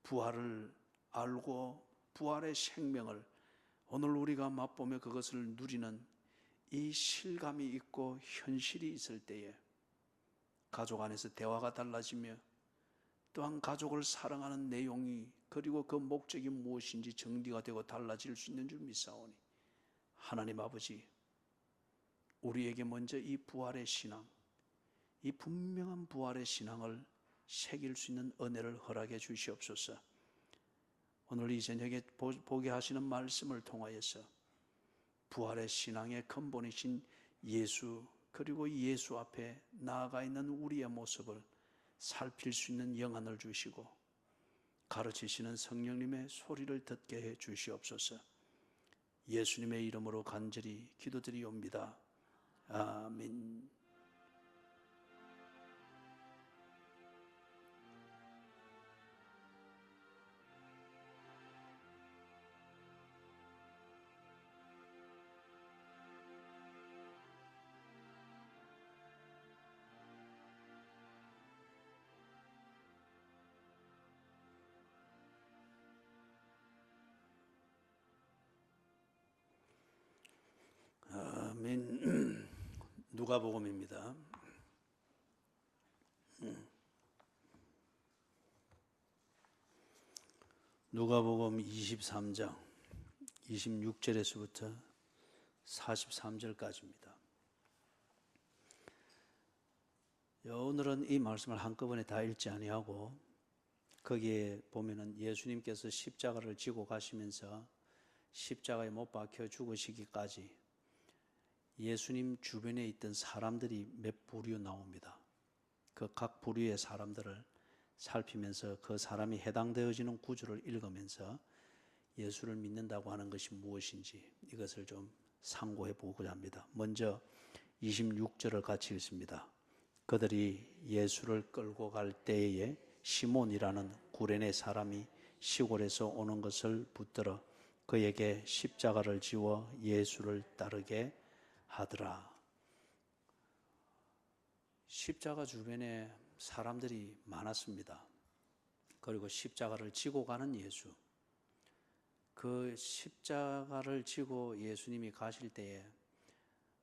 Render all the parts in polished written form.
부활을 알고 부활의 생명을 오늘 우리가 맛보며 그것을 누리는 이 실감이 있고 현실이 있을 때에 가족 안에서 대화가 달라지며 또한 가족을 사랑하는 내용이 그리고 그 목적이 무엇인지 정리가 되고 달라질 수 있는 줄 믿사오니 하나님 아버지, 우리에게 먼저 이 부활의 신앙, 이 분명한 부활의 신앙을 새길 수 있는 은혜를 허락해 주시옵소서. 오늘 이 저녁에 보게 하시는 말씀을 통하여서 부활의 신앙의 근본이신 예수, 그리고 예수 앞에 나아가 있는 우리의 모습을 살필 수 있는 영안을 주시고 가르치시는 성령님의 소리를 듣게 해 주시옵소서. 예수님의 이름으로 간절히 기도드리옵니다. 아멘. 아멘. 누가복음입니다. 누가복음 23장 26절에서부터 43절까지입니다. 오늘은 이 말씀을 한꺼번에 다 읽지 아니하고 거기에 보면은 예수님께서 십자가를 지고 가시면서 십자가에 못 박혀 죽으시기까지 예수님 주변에 있던 사람들이 몇 부류 나옵니다. 그 각 부류의 사람들을 살피면서 그 사람이 해당되어지는 구절을 읽으면서 예수를 믿는다고 하는 것이 무엇인지 이것을 좀 상고해 보고자 합니다. 먼저 26절을 같이 읽습니다. 그들이 예수를 끌고 갈 때에 시몬이라는 구레네 사람이 시골에서 오는 것을 붙들어 그에게 십자가를 지워 예수를 따르게 하더라. 십자가 주변에 사람들이 많았습니다. 그리고 십자가를 지고 가는 예수, 그 십자가를 지고 예수님이 가실 때에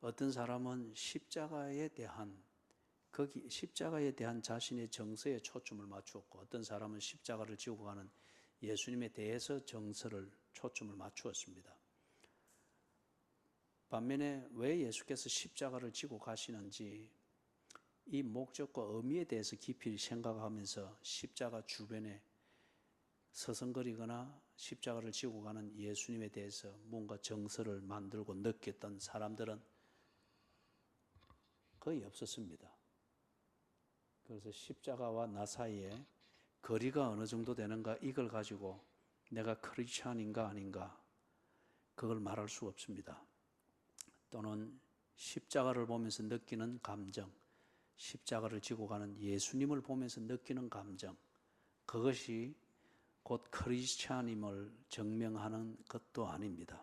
어떤 사람은 십자가에 대한 자신의 정서에 초점을 맞추었고 어떤 사람은 십자가를 지고 가는 예수님에 대해서 정서를 초점을 맞추었습니다. 반면에 왜 예수께서 십자가를 지고 가시는지 이 목적과 의미에 대해서 깊이 생각하면서 십자가 주변에 서성거리거나 십자가를 지고 가는 예수님에 대해서 뭔가 정서를 만들고 느꼈던 사람들은 거의 없었습니다. 그래서 십자가와 나 사이에 거리가 어느 정도 되는가 이걸 가지고 내가 크리스찬인가 아닌가 그걸 말할 수 없습니다. 또는 십자가를 보면서 느끼는 감정, 십자가를 지고 가는 예수님을 보면서 느끼는 감정, 그것이 곧 크리스찬임을 증명하는 것도 아닙니다.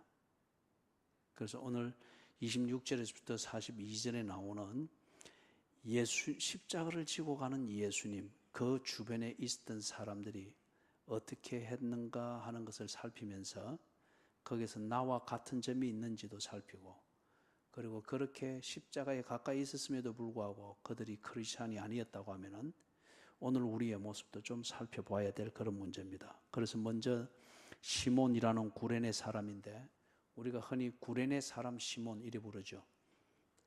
그래서 오늘 26절에서부터 42절에 나오는 십자가를 지고 가는 예수님, 그 주변에 있었던 사람들이 어떻게 했는가 하는 것을 살피면서 거기서 나와 같은 점이 있는지도 살피고 그리고 그렇게 십자가에 가까이 있었음에도 불구하고 그들이 크리스찬이 아니었다고 하면은 오늘 우리의 모습도 좀 살펴봐야 될 그런 문제입니다. 그래서 먼저 시몬이라는 구레네 사람인데 우리가 흔히 구레네 사람 시몬 이래 부르죠.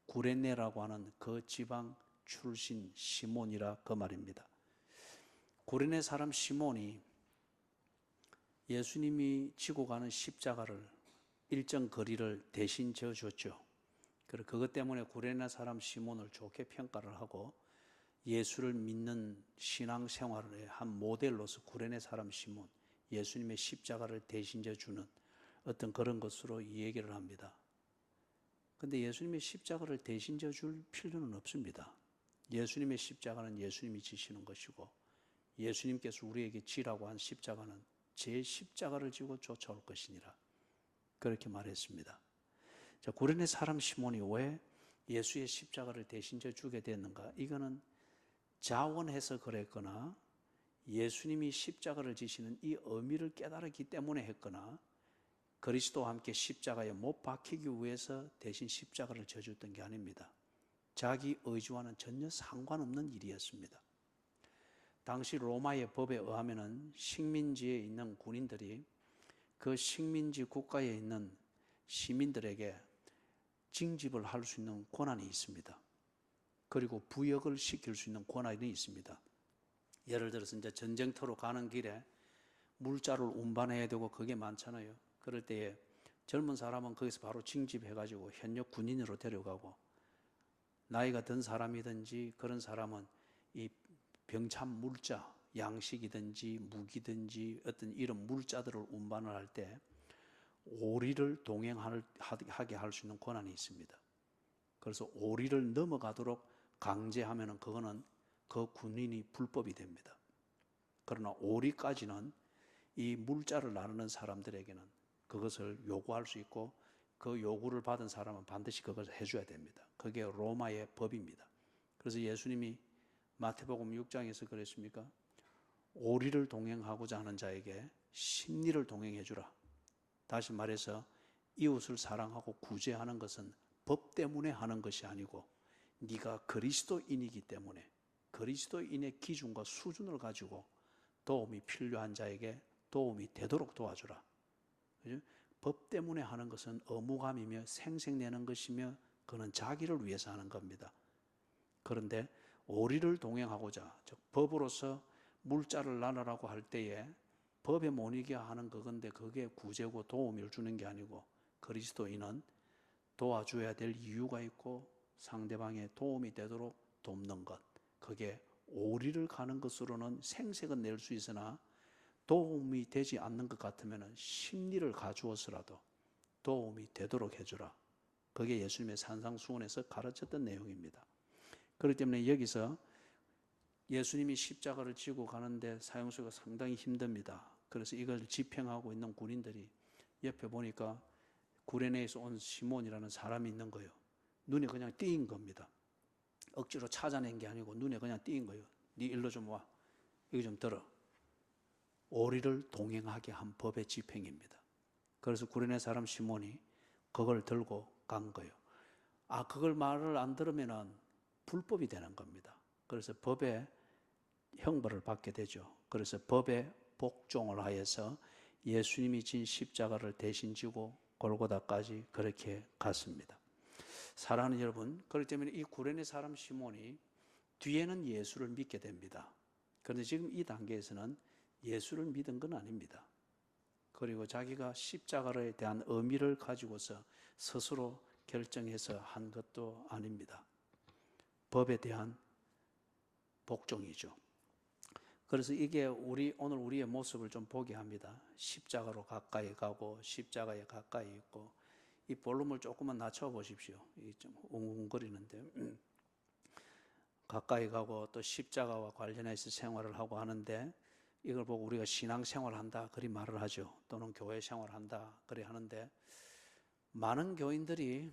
구레네라고 하는 그 지방 출신 시몬이라 그 말입니다. 구레네 사람 시몬이 예수님이 지고 가는 십자가를 일정 거리를 대신 져줬죠. 그리고 그것 때문에 구레네 사람 시몬을 좋게 평가를 하고 예수를 믿는 신앙생활의 한 모델로서 구레네 사람 시몬, 예수님의 십자가를 대신 져주는 어떤 그런 것으로 이 얘기를 합니다. 그런데 예수님의 십자가를 대신 져줄 필요는 없습니다. 예수님의 십자가는 예수님이 지시는 것이고 예수님께서 우리에게 지라고 한 십자가는 제 십자가를 지고 쫓아올 것이니라 그렇게 말했습니다. 자, 구레네 사람 시몬이 왜 예수의 십자가를 대신 져주게 됐는가? 이거는 자원해서 그랬거나 예수님이 십자가를 지시는 이 의미를 깨달았기 때문에 했거나 그리스도와 함께 십자가에 못 박히기 위해서 대신 십자가를 져줬던 게 아닙니다. 자기 의지와는 전혀 상관없는 일이었습니다. 당시 로마의 법에 의하면 식민지에 있는 군인들이 그 식민지 국가에 있는 시민들에게 징집을 할 수 있는 권한이 있습니다. 그리고 부역을 시킬 수 있는 권한이 있습니다. 예를 들어서 이제 전쟁터로 가는 길에 물자를 운반해야 되고 그게 많잖아요. 그럴 때에 젊은 사람은 거기서 바로 징집해가지고 현역 군인으로 데려가고, 나이가 든 사람이든지 그런 사람은 이 병참 물자, 양식이든지 무기든지 어떤 이런 물자들을 운반을 할 때 오리를 동행하게 할 수 있는 권한이 있습니다. 그래서 오리를 넘어가도록 강제하면은 그거는 그 군인이 불법이 됩니다. 그러나 오리까지는 이 물자를 나누는 사람들에게는 그것을 요구할 수 있고, 그 요구를 받은 사람은 반드시 그것을 해줘야 됩니다. 그게 로마의 법입니다. 그래서 예수님이 마태복음 6장에서 그랬습니까? 오리를 동행하고자 하는 자에게 십리를 동행해 주라. 다시 말해서 이웃을 사랑하고 구제하는 것은 법 때문에 하는 것이 아니고 네가 그리스도인이기 때문에 그리스도인의 기준과 수준을 가지고 도움이 필요한 자에게 도움이 되도록 도와주라. 그죠? 법 때문에 하는 것은 의무감이며 생색내는 것이며 그는 자기를 위해서 하는 겁니다. 그런데 오리를 동행하고자, 즉 법으로서 물자를 나누라고 할 때에 법에 못 이겨 하는 그건데 그게 구제고 도움을 주는 게 아니고, 그리스도인은 도와줘야 될 이유가 있고 상대방의 도움이 되도록 돕는 것, 그게 오리를 가는 것으로는 생색은 낼 수 있으나 도움이 되지 않는 것 같으면 십리를 가주어서라도 도움이 되도록 해주라. 그게 예수님의 산상수훈에서 가르쳤던 내용입니다. 그렇기 때문에 여기서 예수님이 십자가를 지고 가는데 사형수가 상당히 힘듭니다. 그래서 이걸 집행하고 있는 군인들이 옆에 보니까 구레네에서 온 시몬이라는 사람이 있는 거예요. 눈에 그냥 띄인 겁니다. 억지로 찾아낸 게 아니고 눈에 그냥 띄인 거예요. 네 일로 좀 와. 이거 좀 들어. 오리를 동행하게 한 법의 집행입니다. 그래서 구레네 사람 시몬이 그걸 들고 간 거예요. 그걸 말을 안 들으면은 불법이 되는 겁니다. 그래서 법의 형벌을 받게 되죠. 그래서 법에 복종을 하여서 예수님이 진 십자가를 대신 지고 골고다까지 그렇게 갔습니다. 사랑하는 여러분, 그렇기 때문에 이 구레네 사람 시몬이 뒤에는 예수를 믿게 됩니다. 그런데 지금 이 단계에서는 예수를 믿은 건 아닙니다. 그리고 자기가 십자가에 대한 의미를 가지고서 스스로 결정해서 한 것도 아닙니다. 법에 대한 복종이죠. 그래서 이게 오늘 우리의 모습을 좀 보게 합니다. 십자가로 가까이 가고 십자가에 가까이 있고, 이 볼륨을 조금만 낮춰 보십시오. 이게 좀 웅웅거리는데 가까이 가고 또 십자가와 관련해서 생활을 하고 하는데, 이걸 보고 우리가 신앙생활한다 그리 말을 하죠. 또는 교회 생활한다 그리 하는데, 많은 교인들이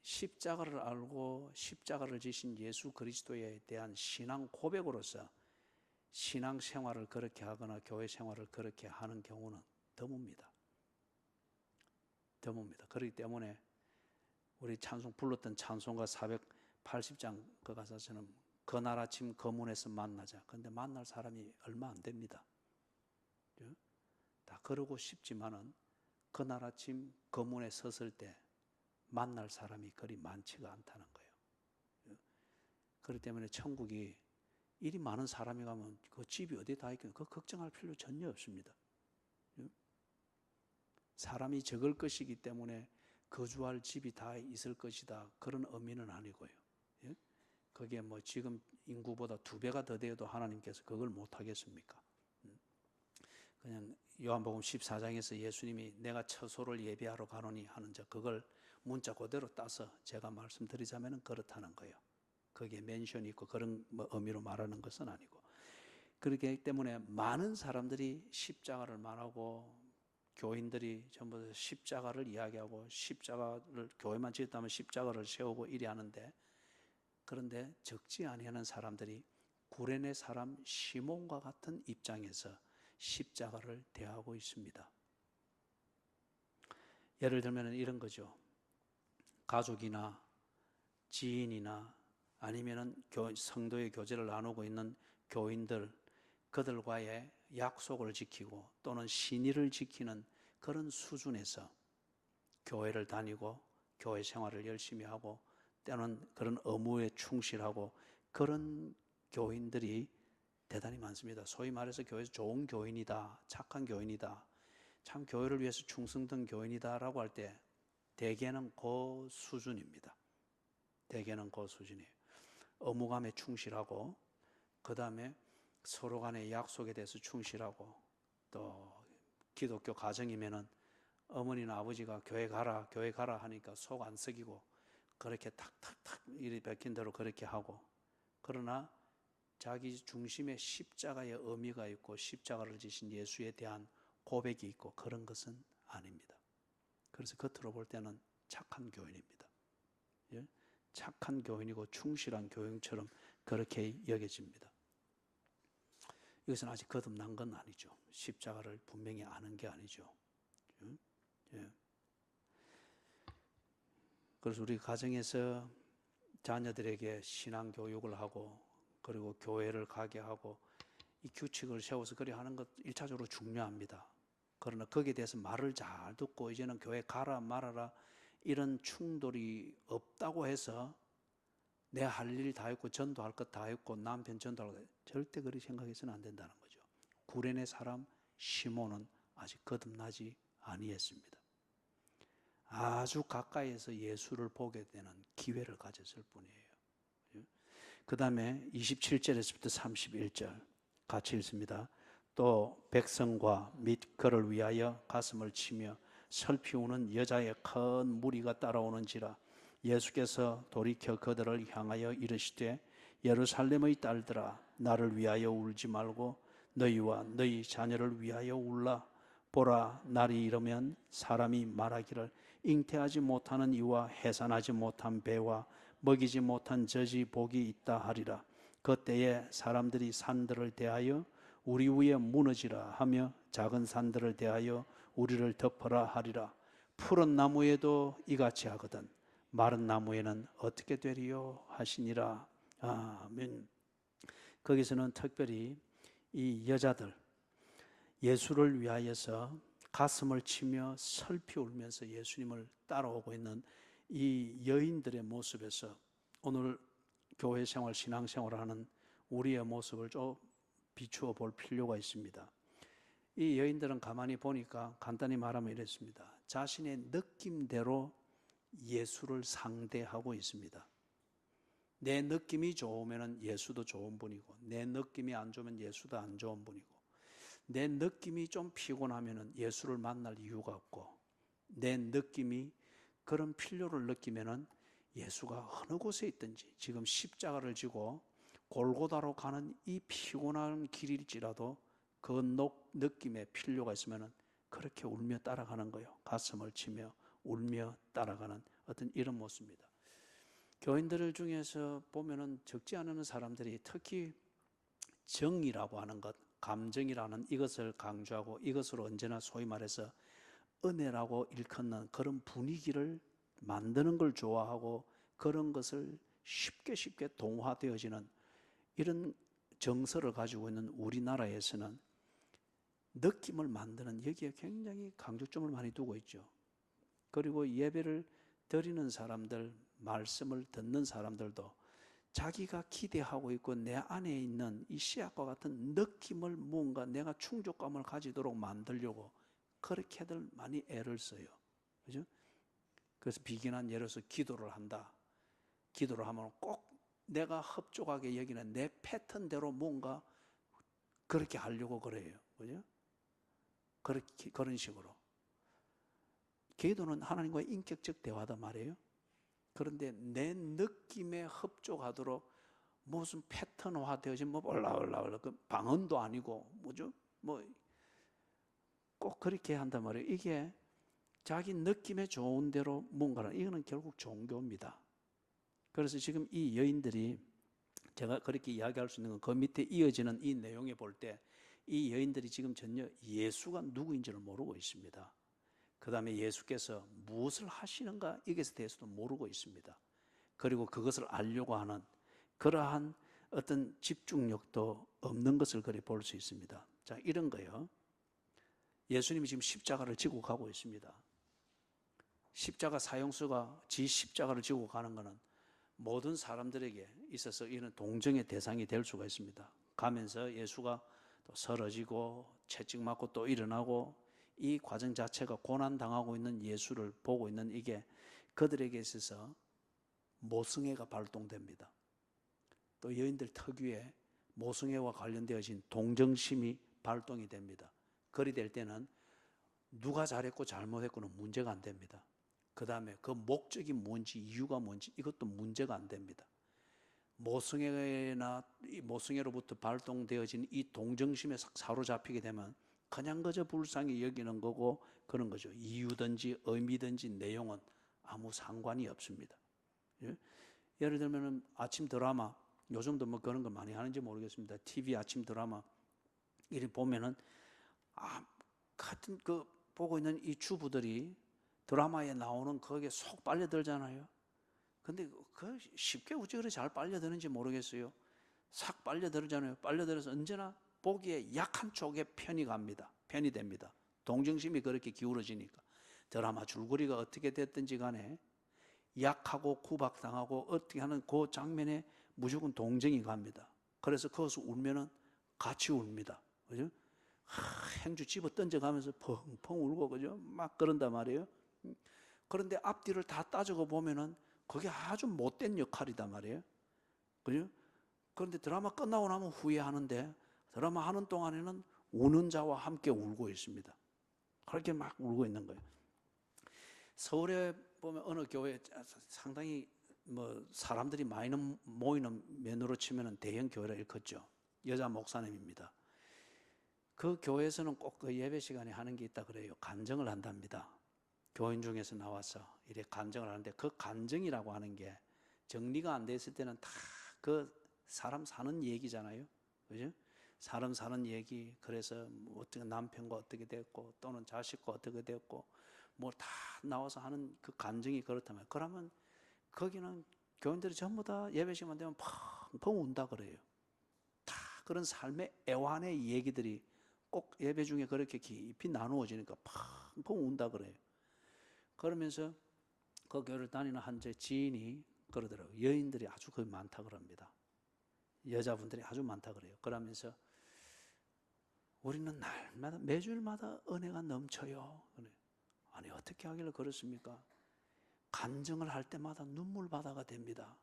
십자가를 알고 십자가를 지신 예수 그리스도에 대한 신앙 고백으로서 신앙생활을 그렇게 하거나 교회 생활을 그렇게 하는 경우는 드뭅니다. 드뭅니다. 그렇기 때문에 우리 찬송 불렀던 찬송가 480장 그 가사처럼 그날 아침 그 문에서 만나자. 그런데 만날 사람이 얼마 안 됩니다. 다 그러고 싶지만은 그날 아침 그 문에 섰을 때 만날 사람이 그리 많지가 않다는 거예요. 그렇기 때문에 천국이 이리 많은 사람이 가면 그 집이 어디에 다 있겠냐, 그거 걱정할 필요 전혀 없습니다. 사람이 적을 것이기 때문에 거주할 집이 다 있을 것이다, 그런 의미는 아니고요. 그게 뭐 지금 인구보다 2배가 더 돼도 하나님께서 그걸 못하겠습니까? 그냥 요한복음 14장에서 예수님이 내가 처소를 예비하러 가노니 하는 그걸 문자 그대로 따서 제가 말씀드리자면 그렇다는 거예요. 거기에 멘션이 있고 그런 의미로 말하는 것은 아니고, 그렇기 때문에 많은 사람들이 십자가를 말하고 교인들이 전부 십자가를 이야기하고 십자가를 교회만 지었다면 십자가를 세우고 이래 하는데, 그런데 적지 아니하는 사람들이 구레네 사람 시몬과 같은 입장에서 십자가를 대하고 있습니다. 예를 들면 이런 거죠. 가족이나 지인이나 아니면은 성도의 교제를 나누고 있는 교인들, 그들과의 약속을 지키고 또는 신의를 지키는 그런 수준에서 교회를 다니고 교회 생활을 열심히 하고 때로는 그런 의무에 충실하고 그런 교인들이 대단히 많습니다. 소위 말해서 교회에서 좋은 교인이다, 착한 교인이다, 참 교회를 위해서 충성된 교인이다 라고 할 때 대개는 그 수준입니다. 대개는 그 수준이에요. 의무감에 충실하고 그 다음에 서로 간의 약속에 대해서 충실하고 또 기독교 가정이면은 어머니나 아버지가 교회 가라 하니까 속 안 썩이고 그렇게 탁탁탁 일이 베낀 대로 그렇게 하고, 그러나 자기 중심에 십자가의 의미가 있고 십자가를 지신 예수에 대한 고백이 있고 그런 것은 아닙니다. 그래서 겉으로 볼 때는 착한 교인입니다. 예? 착한 교인이고 충실한 교인처럼 그렇게 여겨집니다. 이것은 아직 거듭난 건 아니죠. 십자가를 분명히 아는 게 아니죠. 예. 그래서 우리 가정에서 자녀들에게 신앙 교육을 하고 그리고 교회를 가게 하고 이 규칙을 세워서 그리 하는 것 1차적으로 중요합니다. 그러나 거기에 대해서 말을 잘 듣고 이제는 교회 가라 말아라 이런 충돌이 없다고 해서 내 할 일 다 했고 전도할 것 다 했고 남편 전도할 것 절대 그렇게 생각해서는 안 된다는 거죠. 구레네 사람 시몬은 아직 거듭나지 아니했습니다. 아주 가까이에서 예수를 보게 되는 기회를 가졌을 뿐이에요. 그 다음에 27절에서부터 31절 같이 읽습니다. 또 백성과 및 그를 위하여 가슴을 치며 슬피우는 여자의 큰 무리가 따라오는지라. 예수께서 돌이켜 그들을 향하여 이르시되 예루살렘의 딸들아 나를 위하여 울지 말고 너희와 너희 자녀를 위하여 울라. 보라, 날이 이르면 사람이 말하기를 잉태하지 못하는 이와 해산하지 못한 배와 먹이지 못한 젖이 복이 있다 하리라. 그때에 사람들이 산들을 대하여 우리 위에 무너지라 하며 작은 산들을 대하여 우리를 덮어라 하리라. 푸른 나무에도 이같이 하거든 마른 나무에는 어떻게 되리요 하시니라. 아멘. 거기서는 특별히 이 여자들 예수를 위하여서 가슴을 치며 슬피 울면서 예수님을 따라오고 있는 이 여인들의 모습에서 오늘 교회 생활, 신앙 생활을 하는 우리의 모습을 좀 비추어 볼 필요가 있습니다. 이 여인들은 가만히 보니까 간단히 말하면 이랬습니다. 자신의 느낌대로 예수를 상대하고 있습니다. 내 느낌이 좋으면 예수도 좋은 분이고 내 느낌이 안 좋으면 예수도 안 좋은 분이고 내 느낌이 좀 피곤하면 예수를 만날 이유가 없고 내 느낌이 그런 필요를 느끼면 예수가 어느 곳에 있든지 지금 십자가를 지고 골고다로 가는 이 피곤한 길일지라도 그 느낌에 필요가 있으면 그렇게 울며 따라가는 거예요. 가슴을 치며 울며 따라가는 어떤 이런 모습입니다. 교인들 중에서 보면은 적지 않은 사람들이 특히 정이라고 하는 것, 감정이라는 이것을 강조하고 이것으로 언제나 소위 말해서 은혜라고 일컫는 그런 분위기를 만드는 걸 좋아하고 그런 것을 쉽게 동화되어지는 이런 정서를 가지고 있는 우리나라에서는 느낌을 만드는 여기에 굉장히 강조점을 많이 두고 있죠. 그리고 예배를 드리는 사람들, 말씀을 듣는 사람들도 자기가 기대하고 있고 내 안에 있는 이 씨앗과 같은 느낌을 뭔가 내가 충족감을 가지도록 만들려고 그렇게들 많이 애를 써요. 그죠? 그래서 비긴한 예를 들어서 기도를 한다. 기도를 하면 꼭 내가 흡족하게 여기는 내 패턴대로 뭔가 그렇게 하려고 그래요. 그죠? 그런 식으로. 기도는 하나님과의 인격적 대화다 말이에요. 그런데 내 느낌에 흡족하도록 무슨 패턴화 되어진 뭐 올라 그 방언도 아니고 뭐죠? 뭐 꼭 그렇게 한단 말이에요. 이게 자기 느낌에 좋은 대로 뭔가를 이거는 결국 종교입니다. 그래서 지금 이 여인들이 제가 그렇게 이야기할 수 있는 건 그 밑에 이어지는 이 내용에 볼 때 이 여인들이 지금 전혀 예수가 누구인지를 모르고 있습니다. 그 다음에 예수께서 무엇을 하시는가 이것에 대해서도 모르고 있습니다. 그리고 그것을 알려고 하는 그러한 어떤 집중력도 없는 것을 그리 볼 수 있습니다. 자, 이런 거요. 예수님이 지금 십자가를 지고 가고 있습니다. 십자가 사형수가 지 십자가를 지고 가는 것은 모든 사람들에게 있어서 이런 동정의 대상이 될 수가 있습니다. 가면서 예수가 또 쓰러지고 채찍 맞고 또 일어나고 이 과정 자체가 고난당하고 있는 예수를 보고 있는 이게 그들에게 있어서 모성애가 발동됩니다. 또 여인들 특유의 모성애와 관련되어진 동정심이 발동이 됩니다. 그리 될 때는 누가 잘했고 잘못했고는 문제가 안 됩니다. 그 다음에 그 목적이 뭔지 이유가 뭔지 이것도 문제가 안 됩니다. 모성애로부터 발동되어진 이 동정심에 사로잡히게 되면 그냥 그저 불쌍히 여기는 거고 그런 거죠. 이유든지 의미든지 내용은 아무 상관이 없습니다. 예? 예를 들면 아침 드라마, 요즘도 뭐 그런 거 많이 하는지 모르겠습니다. TV 아침 드라마 이리 보면은 같은 그 보고 있는 이 주부들이 드라마에 나오는 거기에 속 빨려들잖아요. 근데 그 쉽게 어찌 그렇게 잘 빨려드는지 모르겠어요. 싹 빨려들잖아요. 빨려들어서 언제나 보기에 약한 쪽에 편이 됩니다. 동정심이 그렇게 기울어지니까. 드라마 줄거리가 어떻게 됐든지 간에 약하고 구박당하고 어떻게 하는 그 장면에 무조건 동정이 갑니다. 그래서 거기서 울면은 같이 웁니다. 그죠? 행주 집어 던져가면서 펑펑 울고, 그죠? 막 그런단 말이에요. 그런데 앞뒤를 다 따지고 보면은 그게 아주 못된 역할이단 말이에요. 그죠? 그런데 드라마 끝나고 나면 후회하는데 드라마 하는 동안에는 우는 자와 함께 울고 있습니다. 그렇게 막 울고 있는 거예요. 서울에 보면 어느 교회 상당히 뭐 사람들이 많이 모이는 면으로 치면은 대형 교회라 일컫죠. 여자 목사님입니다. 그 교회에서는 꼭 그 예배 시간에 하는 게 있다 그래요. 간증을 한답니다. 교인 중에서 나와서 이렇게 간증을 하는데 그 간증이라고 하는 게 정리가 안 됐을 때는 다 그 사람 사는 얘기잖아요. 그죠? 사람 사는 얘기, 그래서 뭐 어떻게 남편과 어떻게 됐고 또는 자식과 어떻게 됐고 뭐 다 나와서 하는 그 간증이 그렇다면, 그러면 거기는 교인들이 전부 다 예배 시간 되면 펑펑 운다 그래요. 다 그런 삶의 애환의 얘기들이 꼭 예배 중에 그렇게 깊이 나누어지니까 펑펑 운다 그래요. 그러면서 그 교회를 다니는 한 제 지인이 그러더라고요. 여인들이 아주 거의 많다 그럽니다. 여자분들이 아주 많다 그래요. 그러면서 우리는 날마다 매주일마다 은혜가 넘쳐요. 아니 어떻게 하길래 그렇습니까? 간증을 할 때마다 눈물 바다가 됩니다.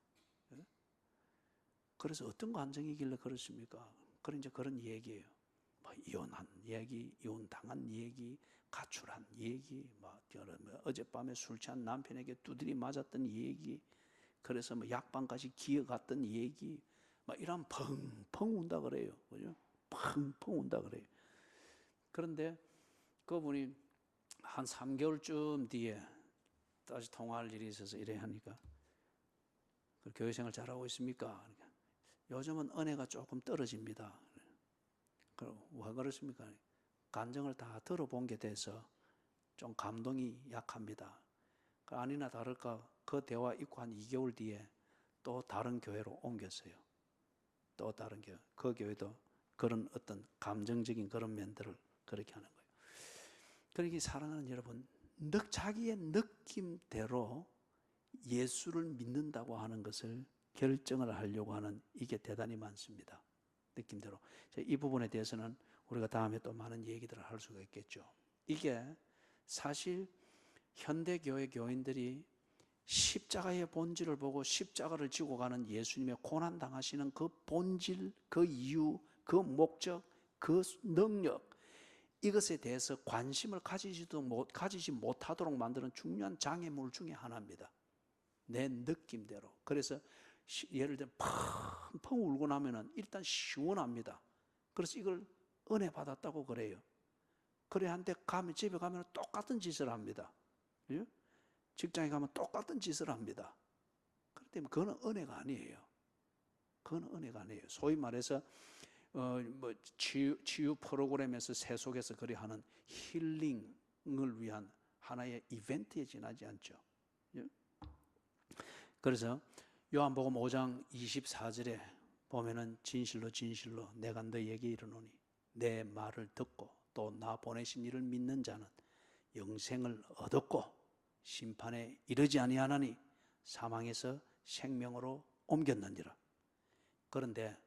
그래서 어떤 간증이길래 그렇습니까? 그런 이제 그런 얘기예요. 뭐 이혼한 얘기, 이혼당한 얘기, 가출한 얘기, 뭐 어젯밤에 술 취한 남편에게 두드리 맞았던 얘기, 그래서 뭐 약방까지 기어갔던 얘기, 막 이런 펑펑 운다 그래요. 그죠? 펑펑 운다 그래요. 그런데 그분이 한 3개월쯤 뒤에 다시 통화할 일이 있어서 이래 하니까, 교회 생활 잘하고 있습니까? 그러니까 요즘은 은혜가 조금 떨어집니다. 왜 그렇습니까? 간증을 다 들어본 게 돼서 좀 감동이 약합니다. 아니나 다를까 그 대화 있고 한 2개월 뒤에 또 다른 교회로 옮겼어요. 또 다른 교회. 그 교회도 그런 어떤 감정적인 그런 면들을 그렇게 하는 거예요. 그러니까 사랑하는 여러분, 자기의 느낌대로 예수를 믿는다고 하는 것을 결정을 하려고 하는 이게 대단히 많습니다. 느낌대로. 이 부분에 대해서는 우리가 다음에 또 많은 얘기들을 할 수가 있겠죠. 이게 사실 현대교회 교인들이 십자가의 본질을 보고 십자가를 지고 가는 예수님의 고난당하시는 그 본질, 그 이유, 그 목적, 그 능력, 이것에 대해서 관심을 가지지 못하도록 만드는 중요한 장애물 중에 하나입니다. 내 느낌대로. 그래서 예를 들면 펑펑 울고 나면은 일단 시원합니다. 그래서 이걸 은혜 받았다고 그래요. 그래 한데 집에 가면 똑같은 짓을 합니다. 예? 직장에 가면 똑같은 짓을 합니다. 그렇기 때문에 그건 은혜가 아니에요. 그건 은혜가 아니에요. 소위 말해서 뭐 치유 프로그램에서 세속에서 그리 하는 힐링을 위한 하나의 이벤트에 지나지 않죠. 예? 그래서 요한복음 5장 24절에 보면은 진실로 진실로 내가 너희에게 이르노니 내 말을 듣고 또 나 보내신 이를 믿는 자는 영생을 얻었고 심판에 이르지 아니하나니 사망에서 생명으로 옮겼느니라. 그런데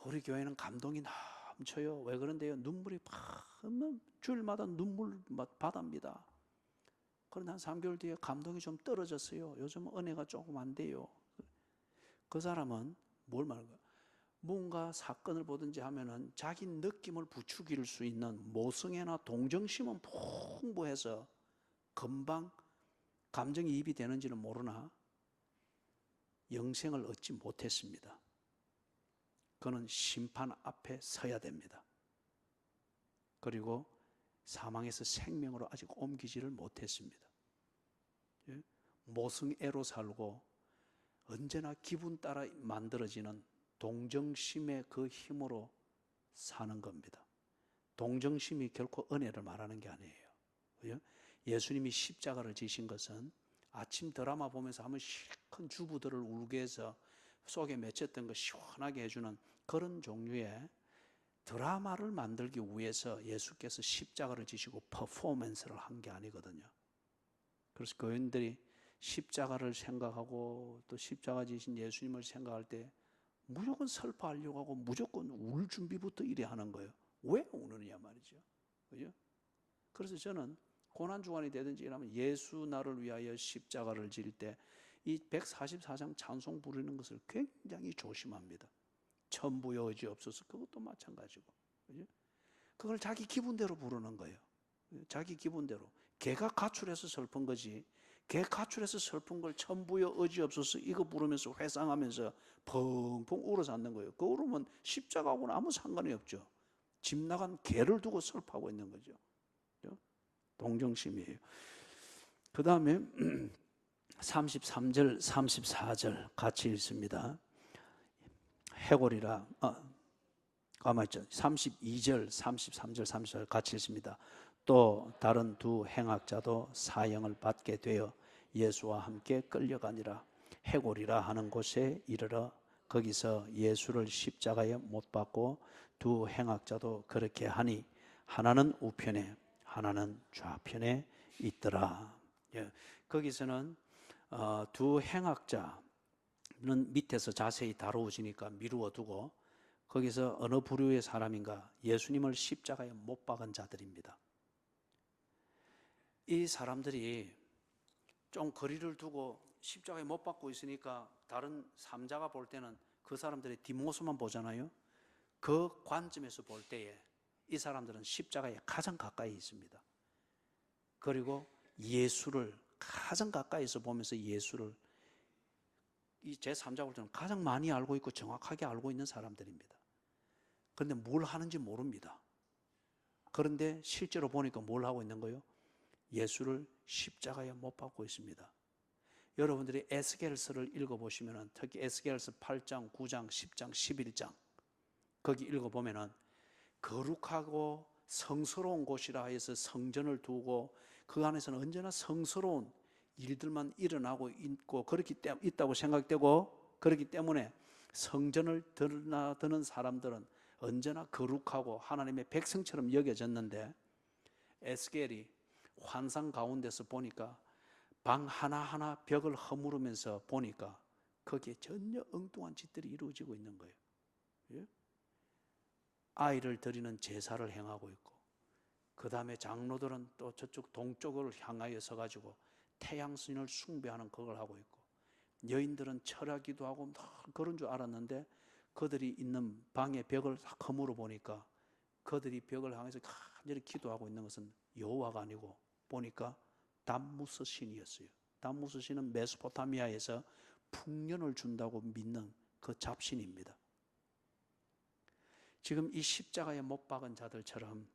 우리 교회는 감동이 넘쳐요. 왜 그런데요? 눈물이 막 주일마다 눈물 바다입니다. 그런데 한 3개월 뒤에 감동이 좀 떨어졌어요. 요즘 은혜가 조금 안 돼요. 그 사람은 뭘 말하는 거야? 뭔가 사건을 보든지 하면은 자기 느낌을 부추길 수 있는 모성애나 동정심은 풍부해서 금방 감정이입이 되는지는 모르나 영생을 얻지 못했습니다. 그는 심판 앞에 서야 됩니다. 그리고 사망에서 생명으로 아직 옮기지를 못했습니다. 모성애로 살고 언제나 기분 따라 만들어지는 동정심의 그 힘으로 사는 겁니다. 동정심이 결코 은혜를 말하는 게 아니에요. 예수님이 십자가를 지신 것은 아침 드라마 보면서 한번 실컷 주부들을 울게 해서 속에 맺혔던 거 시원하게 해주는 그런 종류의 드라마를 만들기 위해서 예수께서 십자가를 지시고 퍼포먼스를 한 게 아니거든요. 그래서 교인들이 십자가를 생각하고 또 십자가 지신 예수님을 생각할 때 무조건 슬퍼하려고 하고 무조건 울 준비부터 이래 하는 거예요. 왜 우느냐 말이죠. 그죠? 그래서 저는 고난주간이 되든지 이러면 예수 나를 위하여 십자가를 질 때 이 144장 찬송 부르는 것을 굉장히 조심합니다. 천부여 의지없소서 그것도 마찬가지고. 그죠? 그걸 자기 기분대로 부르는 거예요. 자기 기분대로. 걔가 가출해서 슬픈 거지. 걔 가출해서 슬픈 걸 천부여 의지없소서 이거 부르면서 회상하면서 펑펑 울어서 앉는 거예요. 그 울으면 십자가하고는 아무 상관이 없죠. 집 나간 개를 두고 슬퍼하고 있는 거죠. 동정심이에요. 그 다음에 33절, 34절 같이 읽습니다. 해골이라, 가만있죠. 32절, 33절, 34절 같이 읽습니다. 또 다른 두 행악자도 사형을 받게 되어 예수와 함께 끌려가니라. 해골이라 하는 곳에 이르러 거기서 예수를 십자가에 못 박고 두 행악자도 그렇게 하니 하나는 우편에 하나는 좌편에 있더라. 거기서는 두 행악자는 밑에서 자세히 다루어지니까 미루어 두고 거기서 어느 부류의 사람인가 예수님을 십자가에 못 박은 자들입니다. 이 사람들이 좀 거리를 두고 십자가에 못 박고 있으니까 다른 삼자가 볼 때는 그 사람들의 뒷모습만 보잖아요. 그 관점에서 볼 때에 이 사람들은 십자가에 가장 가까이 있습니다. 그리고 예수를 가장 가까이서 보면서 예수를 이 제3자 볼 때는 가장 많이 알고 있고 정확하게 알고 있는 사람들입니다. 그런데 뭘 하는지 모릅니다. 그런데 실제로 보니까 뭘 하고 있는 거예요? 예수를 십자가에 못 박고 있습니다. 여러분들이 에스겔서를 읽어보시면 특히 에스겔서 8장, 9장, 10장, 11장 거기 읽어보면 거룩하고 성스러운 곳이라 해서 성전을 두고 그 안에서는 언제나 성스러운 일들만 일어나고 있고 있다고 생각되고 그렇기 때문에 성전을 드는 사람들은 언제나 거룩하고 하나님의 백성처럼 여겨졌는데 에스겔이 환상 가운데서 보니까 방 하나하나 벽을 허물으면서 보니까 거기에 전혀 엉뚱한 짓들이 이루어지고 있는 거예요. 예? 아이를 드리는 제사를 행하고 있고 그 다음에 장로들은 또 저쪽 동쪽을 향하여 서가지고 태양신을 숭배하는 그걸 하고 있고 여인들은 철야기도 하고 그런 줄 알았는데 그들이 있는 방의 벽을 싹 허물어 보니까 그들이 벽을 향해서 간절히 기도하고 있는 것은 여호와가 아니고 보니까 담무스 신이었어요. 담무스 신은 메소포타미아에서 풍년을 준다고 믿는 그 잡신입니다. 지금 이 십자가에 못 박은 자들처럼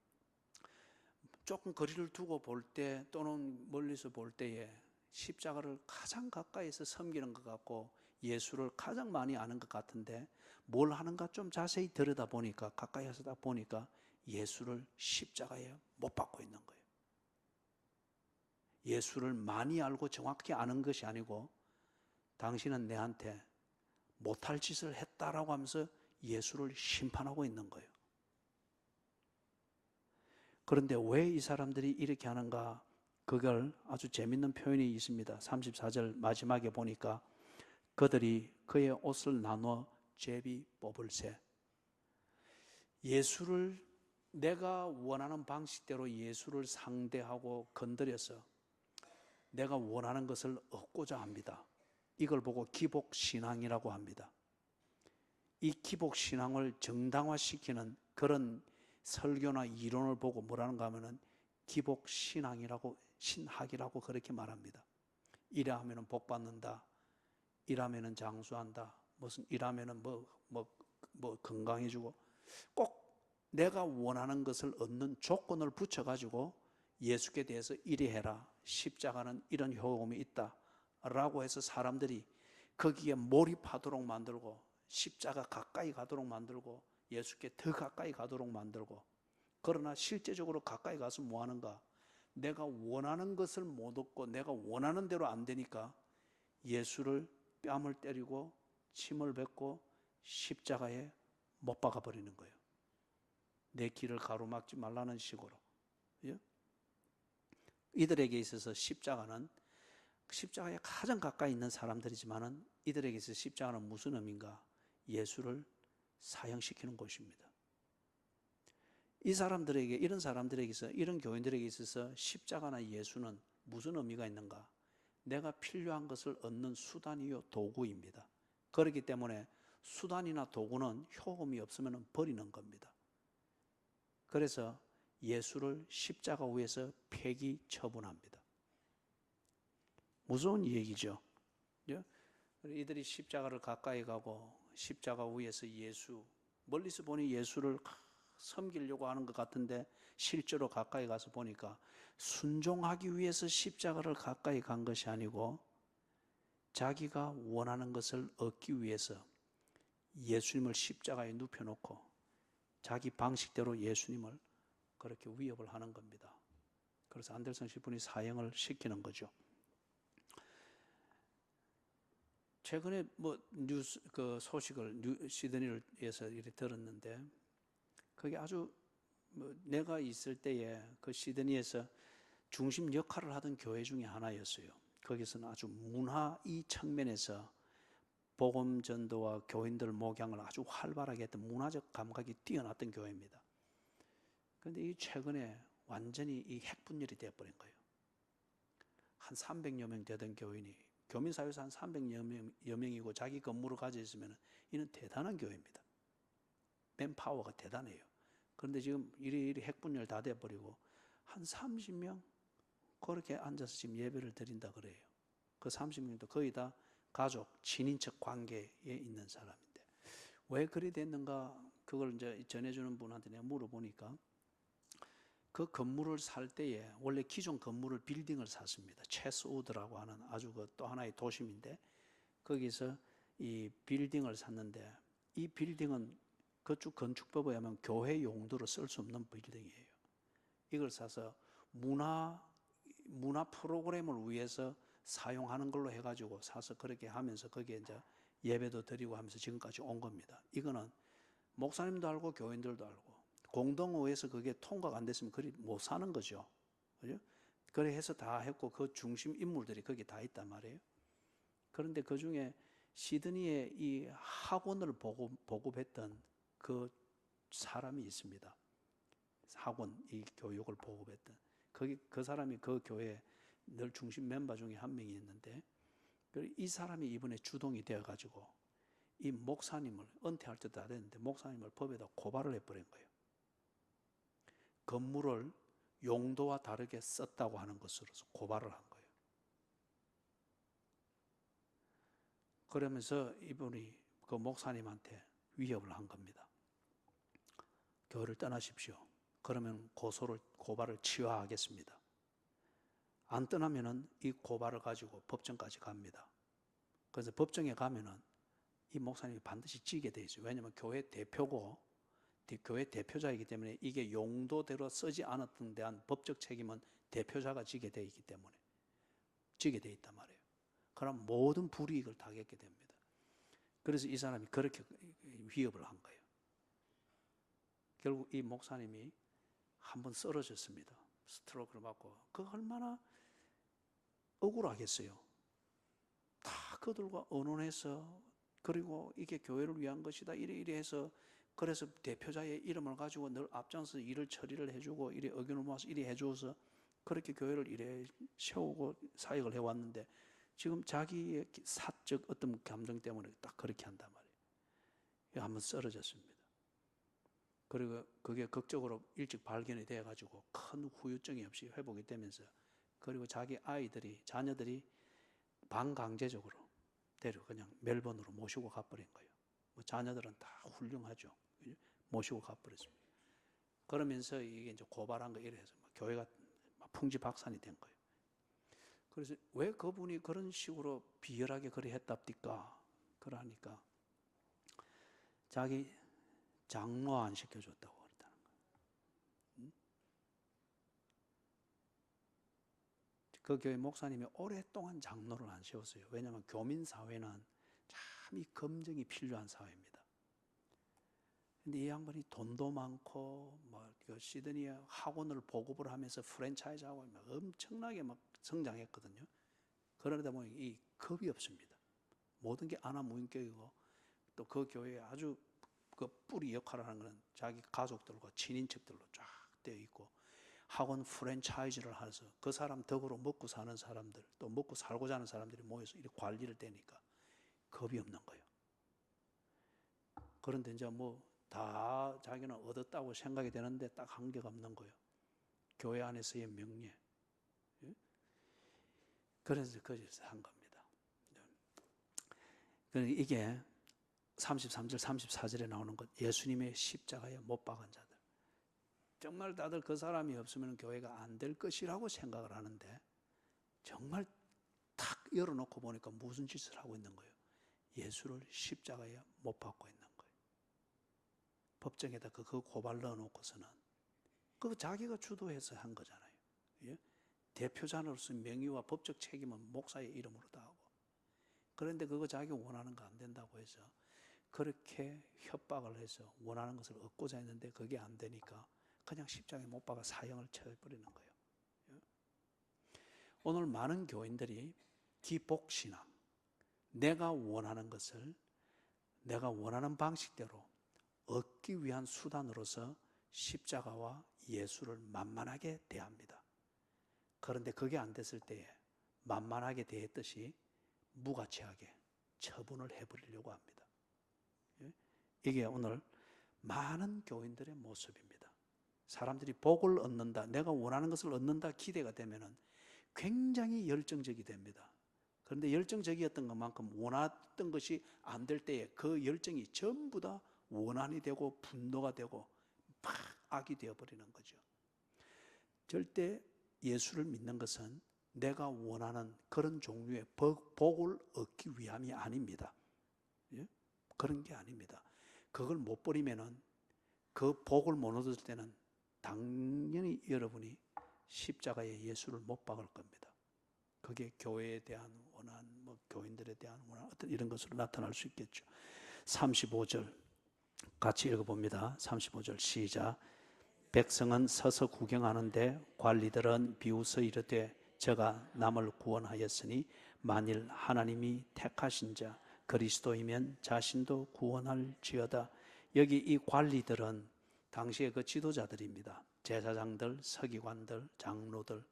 조금 거리를 두고 볼 때 또는 멀리서 볼 때에 십자가를 가장 가까이서 섬기는 것 같고 예수를 가장 많이 아는 것 같은데 뭘 하는가 좀 자세히 들여다보니까, 가까이서 딱 보니까 예수를 십자가에 못 박고 있는 거예요. 예수를 많이 알고 정확히 아는 것이 아니고 당신은 내한테 못할 짓을 했다라고 하면서 예수를 심판하고 있는 거예요. 그런데 왜 이 사람들이 이렇게 하는가? 그걸 아주 재밌는 표현이 있습니다. 34절 마지막에 보니까 그들이 그의 옷을 나눠 제비 뽑을새. 예수를 내가 원하는 방식대로 예수를 상대하고 건드려서 내가 원하는 것을 얻고자 합니다. 이걸 보고 기복신앙이라고 합니다. 이 기복신앙을 정당화시키는 그런 설교나 이론을 보고 뭐라는가 하면은 기복신앙이라고, 신학이라고 그렇게 말합니다. 이래 하면은 복 받는다. 일하면은 장수한다. 무슨 일하면은 뭐 건강해지고, 꼭 내가 원하는 것을 얻는 조건을 붙여가지고 예수께 대해서 이리 해라. 십자가는 이런 효험이 있다. 라고 해서 사람들이 거기에 몰입하도록 만들고 십자가 가까이 가도록 만들고 예수께 더 가까이 가도록 만들고, 그러나 실제적으로 가까이 가서 뭐 하는가? 내가 원하는 것을 못 얻고 내가 원하는 대로 안 되니까 예수를 뺨을 때리고 침을 뱉고 십자가에 못 박아 버리는 거예요. 내 길을 가로막지 말라는 식으로. 예? 이들에게 있어서 십자가는, 십자가에 가장 가까이 있는 사람들이지만은 이들에게 있어서 십자가는 무슨 의미인가? 예수를 사형시키는 곳입니다. 이 사람들에게, 이런 사람들에게서, 이런 교인들에게 있어서 십자가나 예수는 무슨 의미가 있는가? 내가 필요한 것을 얻는 수단이요 도구입니다. 그렇기 때문에 수단이나 도구는 효험이 없으면 버리는 겁니다. 그래서 예수를 십자가 위에서 폐기 처분합니다. 무서운 얘기죠. 이들이 십자가를 가까이 가고 십자가 위에서 예수, 멀리서 보니 예수를 섬기려고 하는 것 같은데 실제로 가까이 가서 보니까 순종하기 위해서 십자가를 가까이 간 것이 아니고 자기가 원하는 것을 얻기 위해서 예수님을 십자가에 눕혀놓고 자기 방식대로 예수님을 그렇게 위협을 하는 겁니다. 그래서 안델선 신부님이 사형을 시키는 거죠. 최근에 뉴스 그 소식을 시드니에서 이렇게 들었는데, 그게 아주 내가 있을 때에 그 시드니에서 중심 역할을 하던 교회 중에 하나였어요. 거기서는 아주 문화 이 측면에서 복음 전도와 교인들 목양을 아주 활발하게 했던 문화적 감각이 뛰어났던 교회입니다. 그런데 이 최근에 완전히 이 핵분열이 되어버린 거예요. 한 300여 명 되던 교인이 교민사회에서 한 300여 명이고 자기 건물을 가지고 있으면 이는 대단한 교회입니다. 맨파워가 대단해요. 그런데 지금 이리 핵분열 다 돼버리고 한 30명 그렇게 앉아서 지금 예배를 드린다 그래요. 그 30명도 거의 다 가족, 친인척 관계에 있는 사람인데 왜 그리 됐는가? 그걸 이제 전해주는 분한테 내가 물어보니까 그 건물을 살 때에 원래 기존 건물을 빌딩을 샀습니다. 체스우드라고 하는 아주 그 또 하나의 도심인데 거기서 이 빌딩을 샀는데 이 빌딩은 그쪽 건축법에 하면 교회 용도로 쓸 수 없는 빌딩이에요. 이걸 사서 문화 프로그램을 위해서 사용하는 걸로 해가지고 사서 그렇게 하면서 거기에 이제 예배도 드리고 하면서 지금까지 온 겁니다. 이거는 목사님도 알고 교인들도 알고 공동의회에서 그게 통과가 안 됐으면 그리 못 사는 거죠. 그죠? 그래 해서 다 했고 그 중심 인물들이 거기 다 있단 말이에요. 그런데 그 중에 시드니에 이 학원을 보급했던 그 사람이 있습니다. 학원, 이 교육을 보급했던. 그 사람이 그 교회 늘 중심 멤버 중에 한 명이 있는데 이 사람이 이번에 주동이 되어가지고 이 목사님을 은퇴할 때 다 됐는데 목사님을 법에다 고발을 해버린 거예요. 건물을 용도와 다르게 썼다고 하는 것으로서 고발을 한 거예요. 그러면서 이분이 그 목사님한테 위협을 한 겁니다. 교회를 떠나십시오. 그러면 고발을 취하하겠습니다. 안 떠나면은 이 고발을 가지고 법정까지 갑니다. 그래서 법정에 가면은 이 목사님이 반드시 지게 돼 있어요. 왜냐하면 교회 대표고 교회 대표자이기 때문에 이게 용도대로 쓰지 않았던 데한 법적 책임은 대표자가 지게 돼 있기 때문에 지게 돼 있단 말이에요. 그럼 모든 불이익을 당하게 됩니다. 그래서 이 사람이 그렇게 위협을 한 거예요. 결국 이 목사님이 한번 쓰러졌습니다. 스트로크를 받고. 그 얼마나 억울하겠어요. 다 그들과 의논해서 그리고 이게 교회를 위한 것이다 이래 해서 그래서 대표자의 이름을 가지고 늘 앞장서 일을 처리를 해주고 이래 의견을 모아서 이래 해줘서 그렇게 교회를 이래 세우고 사역을 해왔는데 지금 자기의 사적 어떤 감정 때문에 딱 그렇게 한단 말이에요. 한번 쓰러졌습니다. 그리고 그게 극적으로 일찍 발견이 돼가지고 큰 후유증이 없이 회복이 되면서 그리고 자기 아이들이 자녀들이 반강제적으로 그냥 멜번으로 모시고 가버린 거예요. 뭐 자녀들은 다 훌륭하죠. 모시고 가버렸습니다. 그러면서 이게 이제 고발한 거 이래 해서 교회가 풍지박산이 된 거예요. 그래서 왜 그분이 그런 식으로 비열하게 그리 했답니까? 그러니까 자기 장로 안 시켜줬다고 그랬다는 거예요. 그 교회 목사님이 오랫동안 장로를 안 세웠어요. 왜냐하면 교민사회는 참 이 검증이 필요한 사회입니다. 근데 이 양반이 돈도 많고 그 시드니 학원을 보급을 하면서 프랜차이즈하고 엄청나게 막 성장했거든요. 그러다 보니 이 겁이 없습니다. 모든 게 아나무인격이고 또 그 교회에 아주 그 뿌리 역할을 하는 것은 자기 가족들과 친인척들로 쫙 되어 있고 학원 프랜차이즈를 해서 그 사람 덕으로 먹고 사는 사람들 또 먹고 살고자 하는 사람들이 모여서 이렇게 관리를 되니까 겁이 없는 거예요. 그런데 이제 다 자기는 얻었다고 생각이 되는데 딱 한계가 없는 거예요. 교회 안에서의 명예. 그래서 거기서 한 겁니다. 그러니까 이게 33절, 34절에 나오는 것, 예수님의 십자가에 못 박은 자들. 정말 다들 그 사람이 없으면 교회가 안 될 것이라고 생각을 하는데 정말 탁 열어놓고 보니까 무슨 짓을 하고 있는 거예요? 예수를 십자가에 못 박고 있는 거예요. 법정에다 그 고발 넣어놓고서는 그거 자기가 주도해서 한 거잖아요. 예? 대표자로서 명의와 법적 책임은 목사의 이름으로 다 하고 그런데 그거 자기 원하는 거 안 된다고 해서 그렇게 협박을 해서 원하는 것을 얻고자 했는데 그게 안 되니까 그냥 십자가에 못 박아 사형을 쳐버리는 거예요. 오늘 많은 교인들이 기복신앙, 내가 원하는 것을 내가 원하는 방식대로 얻기 위한 수단으로서 십자가와 예수를 만만하게 대합니다. 그런데 그게 안 됐을 때에 만만하게 대했듯이 무가치하게 처분을 해버리려고 합니다. 이게 오늘 많은 교인들의 모습입니다. 사람들이 복을 얻는다, 내가 원하는 것을 얻는다 기대가 되면은 굉장히 열정적이 됩니다. 그런데 열정적이었던 것만큼 원했던 것이 안 될 때에 그 열정이 전부 다 원한이 되고 분노가 되고 막 악이 되어버리는 거죠. 절대 예수를 믿는 것은 내가 원하는 그런 종류의 복을 얻기 위함이 아닙니다. 예? 그런 게 아닙니다. 그걸 못 버리면은 그 복을 못 얻을 때는 당연히 여러분이 십자가에 예수를 못 박을 겁니다. 그게 교회에 대한 원한, 교인들에 대한 원한, 어떤 이런 것으로 나타날 수 있겠죠. 35절 같이 읽어봅니다. 35절 시작. 백성은 서서 구경하는데 관리들은 비웃어 이르되 저가 남을 구원하였으니 만일 하나님이 택하신 자 그리스도이면 자신도 구원할지어다. 여기 이 관리들은 당시의 그 지도자들입니다. 제사장들, 서기관들, 장로들,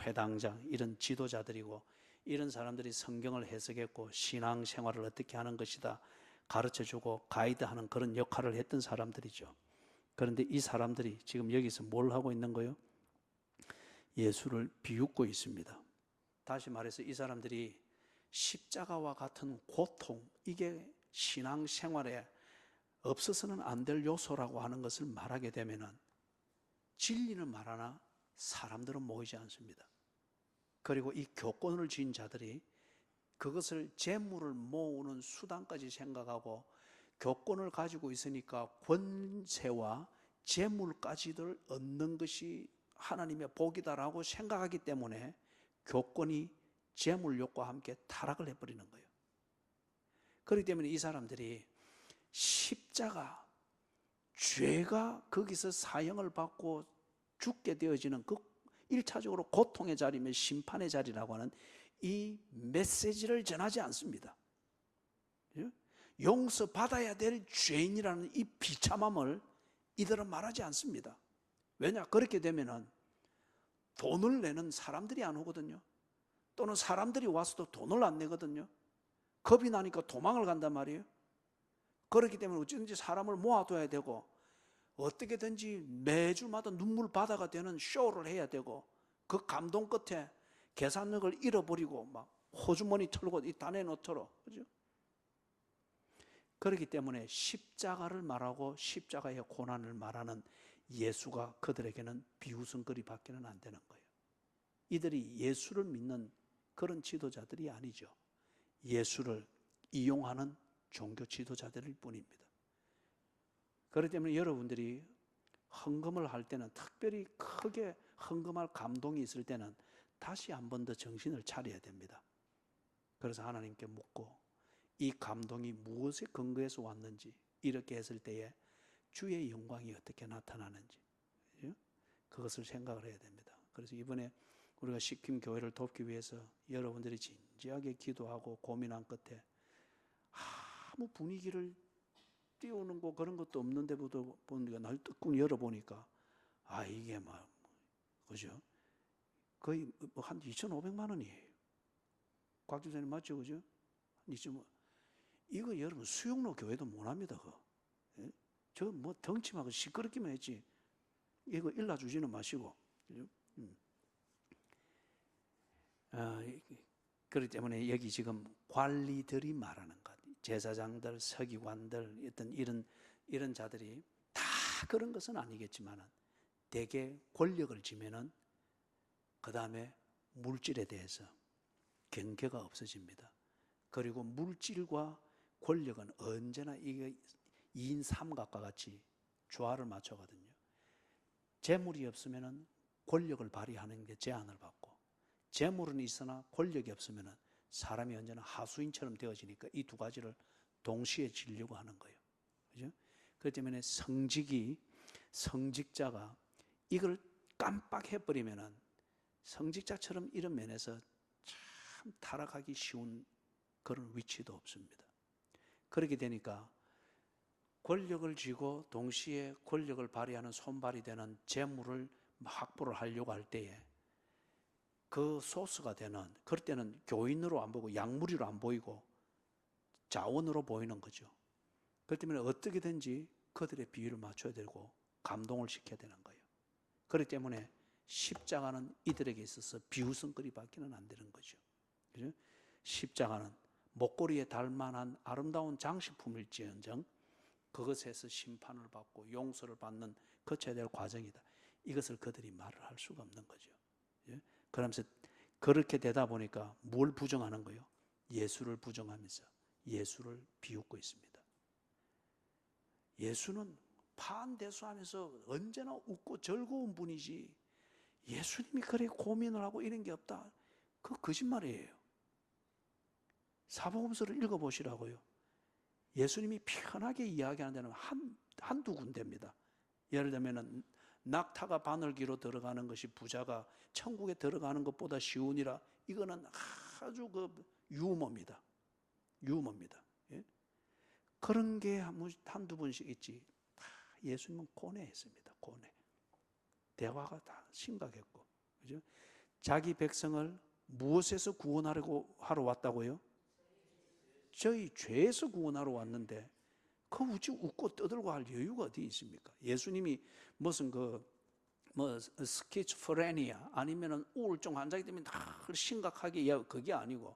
회당장 이런 지도자들이고 이런 사람들이 성경을 해석했고 신앙생활을 어떻게 하는 것이다 가르쳐주고 가이드하는 그런 역할을 했던 사람들이죠. 그런데 이 사람들이 지금 여기서 뭘 하고 있는 거예요? 예수를 비웃고 있습니다. 다시 말해서 이 사람들이 십자가와 같은 고통, 이게 신앙생활에 없어서는 안 될 요소라고 하는 것을 말하게 되면은 진리는 말하나 사람들은 모이지 않습니다. 그리고 이 교권을 쥔 자들이 그것을 재물을 모으는 수단까지 생각하고 교권을 가지고 있으니까 권세와 재물까지를 얻는 것이 하나님의 복이다라고 생각하기 때문에 교권이 재물욕과 함께 타락을 해버리는 거예요. 그렇기 때문에 이 사람들이 십자가, 죄가 거기서 사형을 받고 죽게 되어지는 그 1차적으로 고통의 자리며 심판의 자리라고 하는 이 메시지를 전하지 않습니다. 용서받아야 될 죄인이라는 이 비참함을 이들은 말하지 않습니다. 왜냐? 그렇게 되면은 돈을 내는 사람들이 안 오거든요. 또는 사람들이 와서도 돈을 안 내거든요. 겁이 나니까 도망을 간단 말이에요. 그렇기 때문에 어쨌든지 사람을 모아둬야 되고 어떻게든지 매주마다 눈물바다가 되는 쇼를 해야 되고 그 감동 끝에 계산력을 잃어버리고 막 호주머니 털고 다 내놓도록, 그죠? 그렇기 때문에 십자가를 말하고 십자가의 고난을 말하는 예수가 그들에게는 비웃음거리밖에는 안 되는 거예요. 이들이 예수를 믿는 그런 지도자들이 아니죠. 예수를 이용하는 종교 지도자들일 뿐입니다. 그렇기 때문에 여러분들이 헌금을 할 때는, 특별히 크게 헌금할 감동이 있을 때는 다시 한 번 더 정신을 차려야 됩니다. 그래서 하나님께 묻고 이 감동이 무엇에 근거해서 왔는지, 이렇게 했을 때에 주의 영광이 어떻게 나타나는지 그것을 생각을 해야 됩니다. 그래서 이번에 우리가 시킴 교회를 돕기 위해서 여러분들이 진지하게 기도하고 고민한 끝에 아무 분위기를 띄우는 거 그런 것도 없는데부터 보니까 날 뚜껑 열어보니까 이게 막 그죠? 거의 한 2,500만 원이에요. 곽 집사님 맞죠, 그죠? 이거 여러분 수용로 교회도 못합니다. 저 뭐 덩치만 시끄럽기만 했지 이거 일러주지는 마시고, 그죠? 그렇기 때문에 여기 지금 관리들이 말하는 것, 제사장들, 서기관들, 어떤 이런 자들이 다 그런 것은 아니겠지만 대개 권력을 쥐면은 그 다음에 물질에 대해서 경계가 없어집니다. 그리고 물질과 권력은 언제나 이게 2인 삼각과 같이 조화를 맞춰거든요. 재물이 없으면은 권력을 발휘하는 게 제한을 받고, 재물은 있으나 권력이 없으면은 사람이 언제나 하수인처럼 되어지니까 이 두 가지를 동시에 지려고 하는 거예요. 그죠? 그렇기 때문에 성직자가 이걸 깜빡해버리면은 성직자처럼 이런 면에서 참 타락하기 쉬운 그런 위치도 없습니다. 그렇게 되니까 권력을 쥐고 동시에 권력을 발휘하는 손발이 되는 재물을 확보를 하려고 할 때에 그 소스가 되는, 그럴 때는 교인으로 안 보고 약물이로 안 보이고 자원으로 보이는 거죠. 그렇기 때문에 어떻게든지 그들의 비율을 맞춰야 되고 감동을 시켜야 되는 거예요. 그렇기 때문에 십자가는 이들에게 있어서 비웃음거리밖에는 안 되는 거죠. 그죠? 십자가는 목걸이에 달 만한 아름다운 장식품일지언정 그것에서 심판을 받고 용서를 받는 거쳐야 될 과정이다. 이것을 그들이 말을 할 수가 없는 거죠. 그러면서 그렇게 되다 보니까 뭘 부정하는 거예요? 예수를 부정하면서 예수를 비웃고 있습니다. 예수는 판대수하면서 언제나 웃고 즐거운 분이지 예수님이 그래 고민을 하고 이런 게 없다. 그거 거짓말이에요. 사복음서를 읽어보시라고요. 예수님이 편하게 이야기하는 데는 한두 군데입니다. 예를 들면 낙타가 바늘기로 들어가는 것이 부자가 천국에 들어가는 것보다 쉬우니라. 이거는 아주 유머입니다. 유머입니다. 예? 그런 게 한두 번씩 있지. 예수님은 고뇌했습니다. 고뇌. 대화가 다 심각했고, 그죠? 자기 백성을 무엇에서 구원하려고 하러 왔다고요? 저희 죄에서 구원하러 왔는데 그 우지 웃고 떠들고 할 여유가 어디 있습니까? 예수님이 무슨 스키즈프레니아 아니면은 우울증 환자이기 때문에 다 심각하게 그게 아니고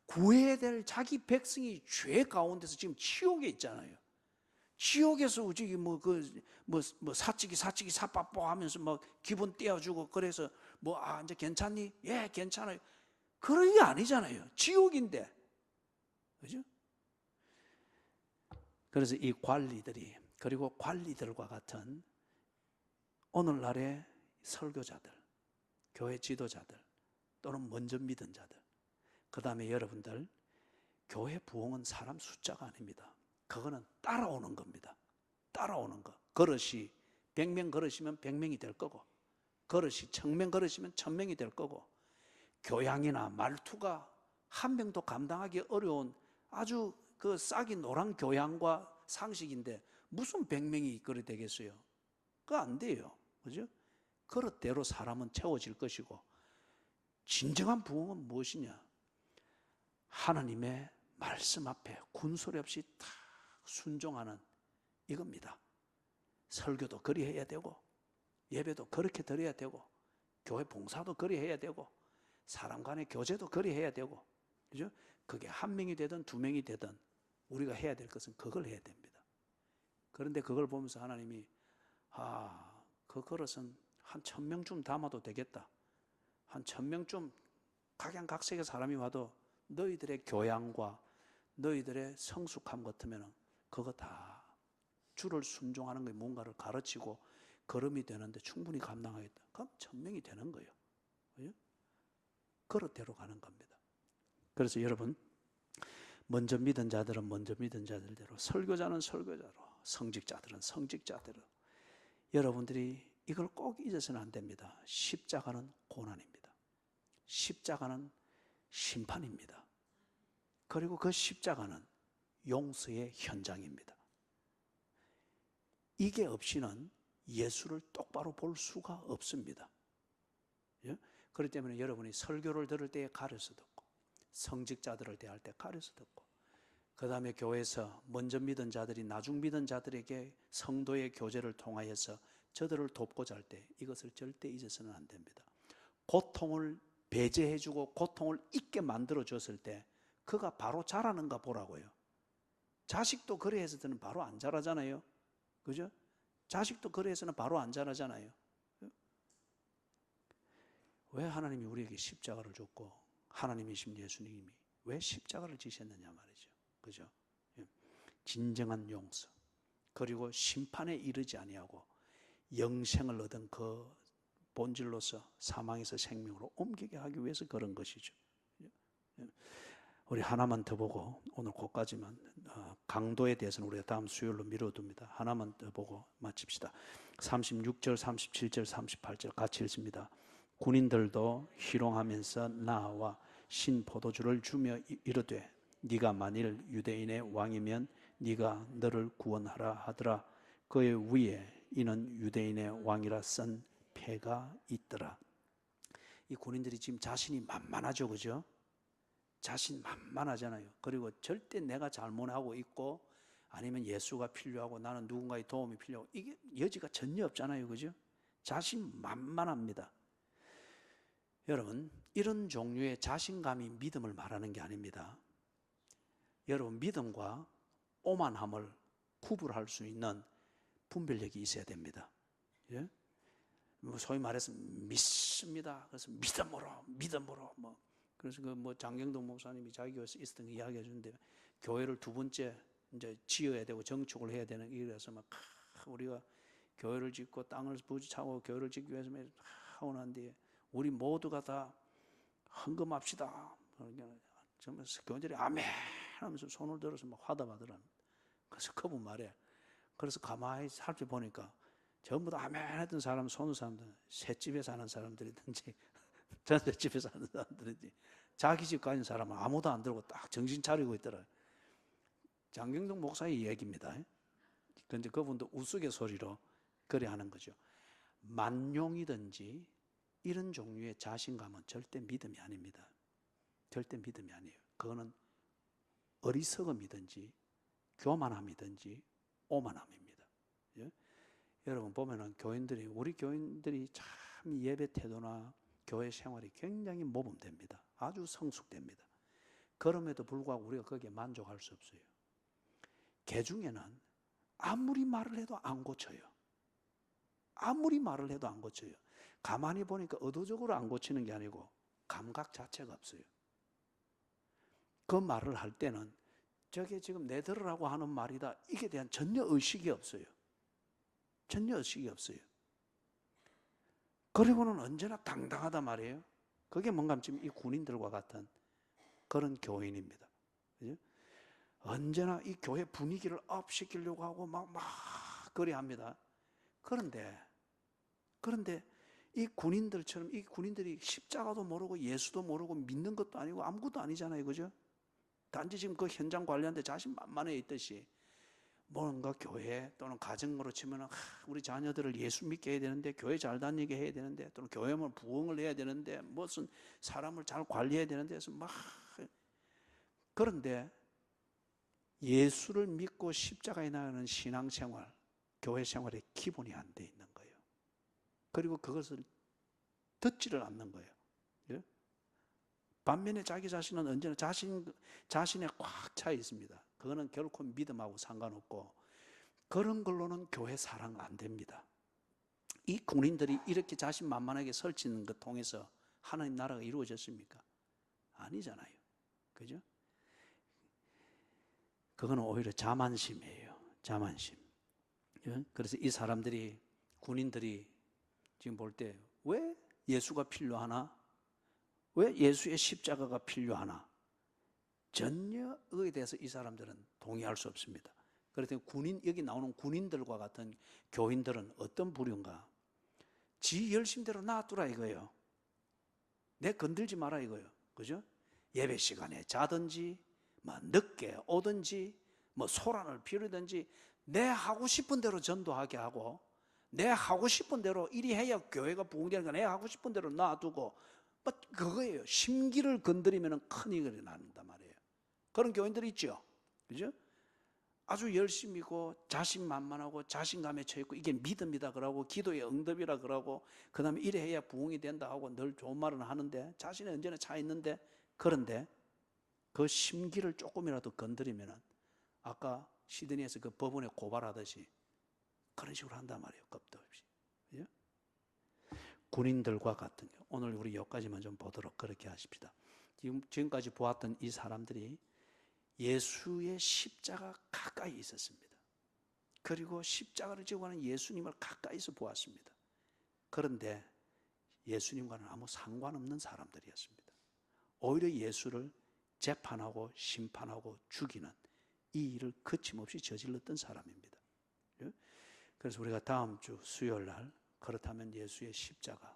구해야 될 자기 백성이 죄 가운데서 지금 지옥에 있잖아요. 지옥에서 우지 사찌기 사빠뽀 하면서 막 기분 떼어주고 그래서 이제 괜찮니? 예, 괜찮아요. 그런 게 아니잖아요. 지옥인데. 그죠? 그래서 이 관리들이, 그리고 관리들과 같은 오늘날의 설교자들, 교회 지도자들, 또는 먼저 믿은 자들, 그 다음에 여러분들, 교회 부흥은 사람 숫자가 아닙니다. 그거는 따라오는 겁니다. 따라오는 거. 그릇이 100명 그릇이면 100명이 될 거고, 그릇이 1000명 그릇이면 1000명이 될 거고, 교양이나 말투가 한 명도 감당하기 어려운 아주 그 싹이 노란 교양과 상식인데 무슨 100명이 그리 되겠어요? 그거 안 돼요. 그죠? 그릇대로 사람은 채워질 것이고, 진정한 부흥은 무엇이냐? 하나님의 말씀 앞에 군소리 없이 딱 순종하는 이겁니다. 설교도 그리 해야 되고, 예배도 그렇게 드려야 되고, 교회 봉사도 그리 해야 되고, 사람 간의 교제도 그리 해야 되고, 그죠? 그게 한 명이 되든 두 명이 되든 우리가 해야 될 것은 그걸 해야 됩니다. 그런데 그걸 보면서 하나님이 그 그릇은 한 1000명쯤 담아도 되겠다. 한 1000명쯤 각양각색의 사람이 와도 너희들의 교양과 너희들의 성숙함 같으면 그거 다 주를 순종하는 게 뭔가를 가르치고 걸음이 되는데 충분히 감당하겠다. 그럼 1000명이 되는 거예요. 그죠? 그릇대로 가는 겁니다. 그래서 여러분, 먼저 믿은 자들은 먼저 믿은 자들대로, 설교자는 설교자로, 성직자들은 성직자대로. 여러분들이 이걸 꼭 잊어서는 안 됩니다. 십자가는 고난입니다. 십자가는 심판입니다. 그리고 그 십자가는 용서의 현장입니다. 이게 없이는 예수를 똑바로 볼 수가 없습니다. 그렇기 때문에 여러분이 설교를 들을 때에 가려서 듣고, 성직자들을 대할 때 가려서 듣고, 그 다음에 교회에서 먼저 믿은 자들이 나중 믿은 자들에게 성도의 교제를 통하여서 저들을 돕고자 할 때 이것을 절대 잊어서는 안 됩니다. 고통을 배제해주고 고통을 잊게 만들어줬을 때 그가 바로 자라는가 보라고요. 자식도 그래 해서는 바로 안 자라잖아요. 그죠? 자식도 그래 해서는 바로 안 자라잖아요. 왜 하나님이 우리에게 십자가를 줬고 하나님이신 예수님이 왜 십자가를 지셨느냐 말이죠. 그죠? 진정한 용서, 그리고 심판에 이르지 아니하고 영생을 얻은 그 본질로서 사망에서 생명으로 옮기게 하기 위해서 그런 것이죠. 우리 하나만 더 보고, 오늘 거기까지만, 강도에 대해서는 우리가 다음 수요일로 미뤄둡니다. 하나만 더 보고 마칩시다. 36절, 37절, 38절 같이 읽습니다. 군인들도 희롱하면서 나와 신 포도주를 주며 이르되 네가 만일 유대인의 왕이면 네가 너를 구원하라 하더라. 그의 위에 이는 유대인의 왕이라 쓴 패가 있더라. 이 군인들이 지금 자신이 만만하죠, 그죠? 자신 만만하잖아요. 그리고 절대 내가 잘못하고 있고 아니면 예수가 필요하고 나는 누군가의 도움이 필요하고 이게 여지가 전혀 없잖아요, 그죠? 자신 만만합니다. 여러분, 이런 종류의 자신감이 믿음을 말하는 게 아닙니다. 여러분, 믿음과 오만함을 구분할 수 있는 분별력이 있어야 됩니다. 예? 소위 말해서 믿습니다. 그래서 믿음으로 그래서 장경동 목사님이 자기 교회에서 있었던 거 이야기해 주는데, 교회를 두 번째 이제 지어야 되고 정축을 해야 되는 일이라서 우리가 교회를 짓고 땅을 부지차고 교회를 짓기 위해서 하고 난 뒤에 우리 모두가 다 헌금합시다. 정말 교인들이 아멘 하면서 손을 들어서 막 화답하더라는. 그래서 그분 말에, 그래서 가만히 살펴보니까 전부 다 아멘 했던 사람, 손을 사람들, 셋집에 사는 사람들이든지 전셋집에 사는 사람들이든지 자기 집 가진 사람은 아무도 안 들고 딱 정신 차리고 있더라. 장경동 목사의 얘기입니다. 그런데 그분도 우스갯소리로 그래 하는 거죠. 만용이든지 이런 종류의 자신감은 절대 믿음이 아닙니다. 절대 믿음이 아니에요. 그거는 어리석음이든지 교만함이든지 오만함입니다. 예? 여러분 보면은 우리 교인들이 참 예배 태도나 교회 생활이 굉장히 모범됩니다. 아주 성숙됩니다. 그럼에도 불구하고 우리가 거기에 만족할 수 없어요. 개 중에는 아무리 말을 해도 안 고쳐요. 아무리 말을 해도 안 고쳐요. 가만히 보니까 의도적으로 안 고치는 게 아니고 감각 자체가 없어요. 그 말을 할 때는 저게 지금 내 들으라고 하는 말이다, 이게 대한 전혀 의식이 없어요. 전혀 의식이 없어요. 그리고는 언제나 당당하단 말이에요. 그게 뭔가 지금 이 군인들과 같은 그런 교인입니다. 그죠? 언제나 이 교회 분위기를 업시키려고 하고 막 그리 합니다. 그런데 이 군인들처럼, 이 군인들이 십자가도 모르고 예수도 모르고 믿는 것도 아니고 아무것도 아니잖아요. 그죠? 단지 지금 그 현장 관리하는데 자신만만해 있듯이 뭔가 교회 또는 가정으로 치면 우리 자녀들을 예수 믿게 해야 되는데, 교회 잘 다니게 해야 되는데, 또는 교회만 부흥을 해야 되는데, 무슨 사람을 잘 관리해야 되는데 해서 막, 그런데 예수를 믿고 십자가에 나가는 신앙생활, 교회 생활의 기본이 안 돼 있는 거예요. 그리고 그것을 듣지를 않는 거예요. 예? 반면에 자기 자신은 언제나 자신에 꽉 차 있습니다. 그거는 결코 믿음하고 상관없고, 그런 걸로는 교회 사랑 안 됩니다. 이 군인들이 이렇게 자신만만하게 설치는 것 통해서 하나님 나라가 이루어졌습니까? 아니잖아요. 그죠? 그거는 오히려 자만심이에요. 자만심. 그래서 이 사람들이, 군인들이 지금 볼 때 왜 예수가 필요하나? 왜 예수의 십자가가 필요하나? 전혀 그에 대해서 이 사람들은 동의할 수 없습니다. 그래서 여기 나오는 군인들과 같은 교인들은 어떤 부류인가? 지 열심대로 놔두라 이거예요. 내 건들지 마라 이거예요. 그죠? 예배 시간에 자든지, 늦게 오든지, 소란을 피우든지, 내 하고 싶은 대로 전도하게 하고, 내 하고 싶은 대로 이리 해야 교회가 부흥되는 거, 내 하고 싶은 대로 놔두고, 그거예요. 심기를 건드리면 큰일이 난단 말이에요. 그런 교인들이 있죠. 그죠? 아주 열심히고 자신만만하고 자신감에 처했고, 이게 믿음이다 그러고 기도의 응답이라 그러고, 그 다음에 이래 해야 부흥이 된다 하고 늘 좋은 말은 하는데 자신은 언제나 차 있는데, 그런데 그 심기를 조금이라도 건드리면 아까 시드니에서 그 법원에 고발하듯이 그런 식으로 한단 말이에요. 겁도 없이. 그죠? 군인들과 같은 경우, 오늘 우리 여기까지만 좀 보도록 그렇게 하십시다. 지금까지 보았던 이 사람들이 예수의 십자가 가까이 있었습니다. 그리고 십자가를 지고 가는 예수님을 가까이서 보았습니다. 그런데 예수님과는 아무 상관없는 사람들이었습니다. 오히려 예수를 재판하고 심판하고 죽이는 이 일을 거침없이 저질렀던 사람입니다. 그래서 우리가 다음 주 수요일 날, 그렇다면 예수의 십자가,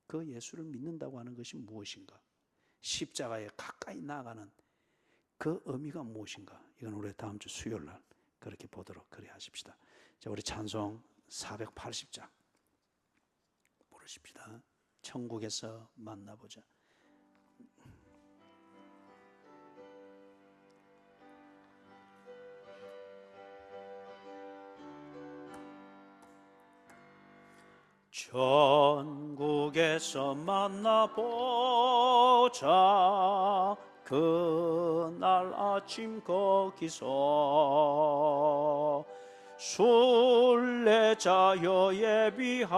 그 예수를 믿는다고 하는 것이 무엇인가? 십자가에 가까이 나아가는 그 의미가 무엇인가? 이건 우리 다음 주 수요일 날 그렇게 보도록 그래 하십시다. 자, 우리 찬송 480장 부르십시다. 천국에서 만나보자. 천국에서 만나보자. 그날 아침 거기서 순례자여 예비하라.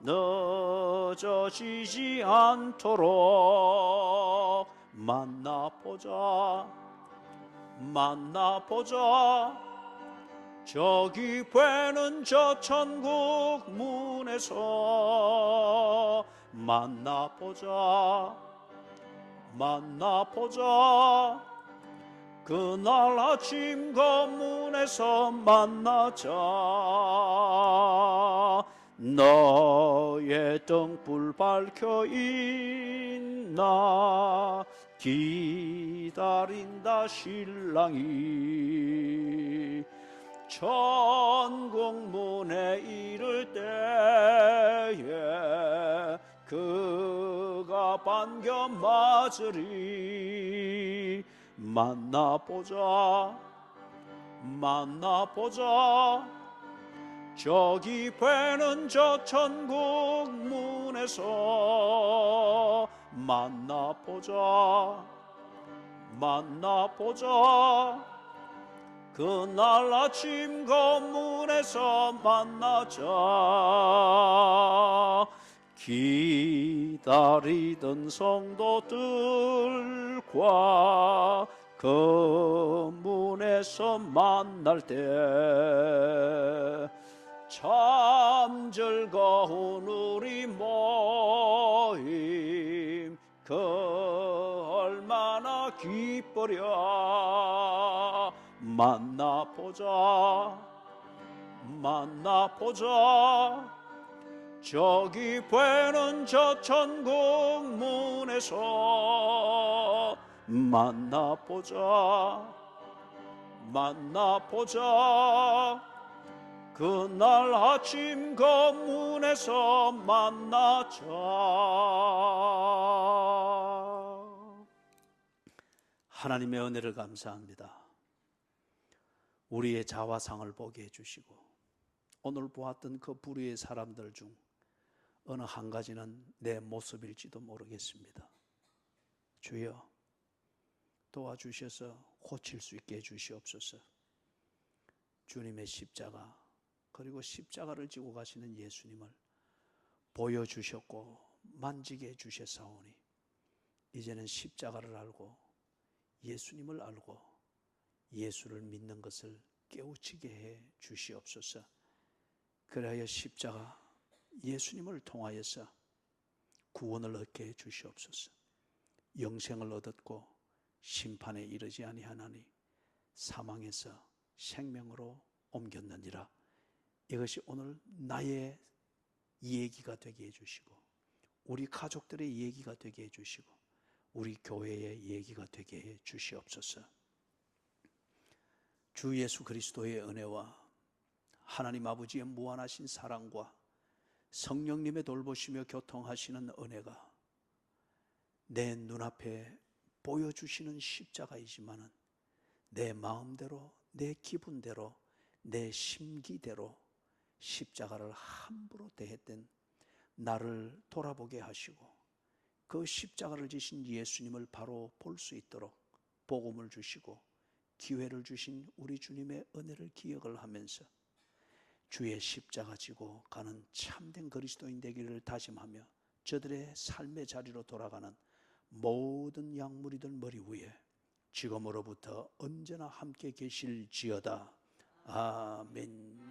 늦어지지 않도록 만나보자. 저기 배는 저 천국 문에서 만나보자. 그날 아침 검문에서 만나자. 너의 등불 밝혀 있나? 기다린다 신랑이. 천국 문에 이를 때에 그가 반겨 맞으리. 만나보자. 저기 배는 저 천국 문에서 만나보자. 그날 아침 검문에서 만나자. 기다리던 성도들과 그 문에서 만날 때 참 즐거운 우리 모임 그 얼마나 기쁘랴. 만나보자 저기 보이는 저 천국 문에서 만나보자 그날 아침 그 문에서 만나자. 하나님의 은혜를 감사합니다. 우리의 자화상을 보게 해주시고 오늘 보았던 그 불의의 사람들 중 어느 한 가지는 내 모습일지도 모르겠습니다. 주여 도와주셔서 고칠 수 있게 해주시옵소서. 주님의 십자가 그리고 십자가를 지고 가시는 예수님을 보여주셨고 만지게 해주셨사오니 이제는 십자가를 알고 예수님을 알고 예수를 믿는 것을 깨우치게 해 주시옵소서. 그래야 십자가 예수님을 통하여서 구원을 얻게 해 주시옵소서. 영생을 얻었고 심판에 이르지 아니하나니 사망에서 생명으로 옮겼느니라. 이것이 오늘 나의 얘기가 되게 해주시고 우리 가족들의 얘기가 되게 해주시고 우리 교회의 얘기가 되게 해 주시옵소서. 주 예수 그리스도의 은혜와 하나님 아버지의 무한하신 사랑과 성령님의 돌보시며 교통하시는 은혜가 내 눈앞에 보여주시는 십자가이지만은 내 마음대로 내 기분대로 내 심기대로 십자가를 함부로 대했던 나를 돌아보게 하시고 그 십자가를 지신 예수님을 바로 볼 수 있도록 복음을 주시고 기회를 주신 우리 주님의 은혜를 기억을 하면서 주의 십자가 지고 가는 참된 그리스도인 되기를 다짐하며 저들의 삶의 자리로 돌아가는 모든 약물이들 머리 위에 지금으로부터 언제나 함께 계실지어다. 아멘.